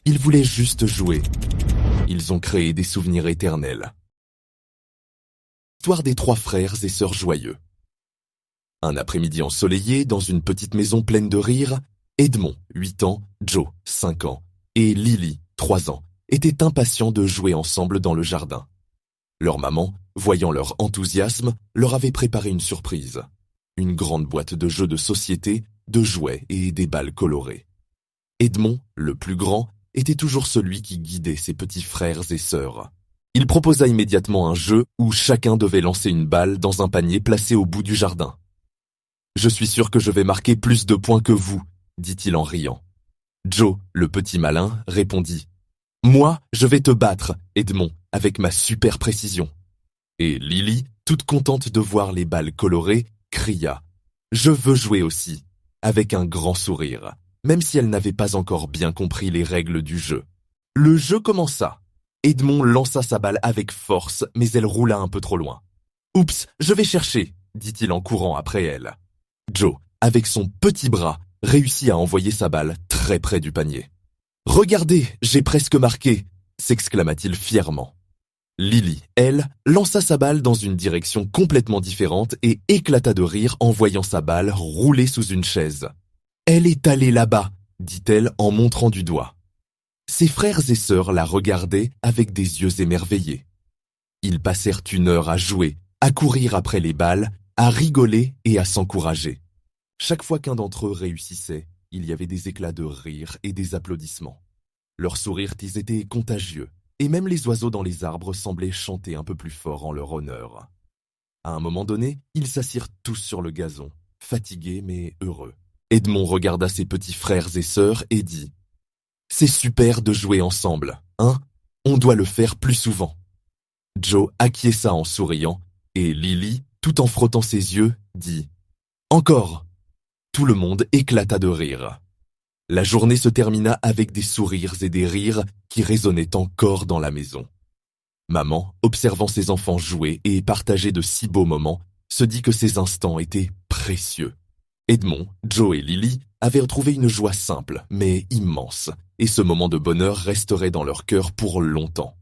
Ils voulaient juste jouer. Ils ont créé des souvenirs éternels. Histoire des 3 frères et sœurs joyeux. Un après-midi ensoleillé, dans une petite maison pleine de rire, Edmond, 8 ans, Joe, 5 ans, et Lily, 3 ans, étaient impatients de jouer ensemble dans le jardin. Leur maman, voyant leur enthousiasme, leur avait préparé une surprise. Une grande boîte de jeux de société, de jouets et des balles colorées. Edmond, le plus grand, était toujours celui qui guidait ses petits frères et sœurs. Il proposa immédiatement un jeu où chacun devait lancer une balle dans un panier placé au bout du jardin. « Je suis sûr que je vais marquer plus de points que vous, » dit-il en riant. Joe, le petit malin, répondit « Moi, je vais te battre, Edmond, avec ma super précision. » Et Lily, toute contente de voir les balles colorées, cria « Je veux jouer aussi », avec un grand sourire, même si elle n'avait pas encore bien compris les règles du jeu. Le jeu commença. Edmond lança sa balle avec force, mais elle roula un peu trop loin. « Oups, je vais chercher », dit-il en courant après elle. Joe, avec son petit bras, réussit à envoyer sa balle très près du panier. « Regardez, j'ai presque marqué !» s'exclama-t-il fièrement. Lily, elle, lança sa balle dans une direction complètement différente et éclata de rire en voyant sa balle rouler sous une chaise. « Elle est allée là-bas !» dit-elle en montrant du doigt. Ses frères et sœurs la regardaient avec des yeux émerveillés. Ils passèrent 1 heure à jouer, à courir après les balles, à rigoler et à s'encourager. Chaque fois qu'un d'entre eux réussissait, il y avait des éclats de rire et des applaudissements. Leurs sourires étaient contagieux, et même les oiseaux dans les arbres semblaient chanter un peu plus fort en leur honneur. À un moment donné, ils s'assirent tous sur le gazon, fatigués mais heureux. Edmond regarda ses petits frères et sœurs et dit « C'est super de jouer ensemble, hein? On doit le faire plus souvent. » Joe acquiesça en souriant, et Lily, tout en frottant ses yeux, dit « Encore !» Tout le monde éclata de rire. La journée se termina avec des sourires et des rires qui résonnaient encore dans la maison. Maman, observant ses enfants jouer et partager de si beaux moments, se dit que ces instants étaient précieux. Edmond, Joe et Lily avaient retrouvé une joie simple mais immense, et ce moment de bonheur resterait dans leur cœur pour longtemps.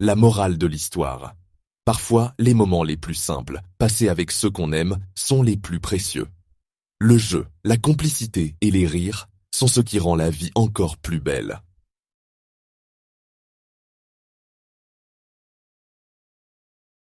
La morale de l'histoire. Parfois, les moments les plus simples, passés avec ceux qu'on aime, sont les plus précieux. Le jeu, la complicité et les rires sont ce qui rend la vie encore plus belle.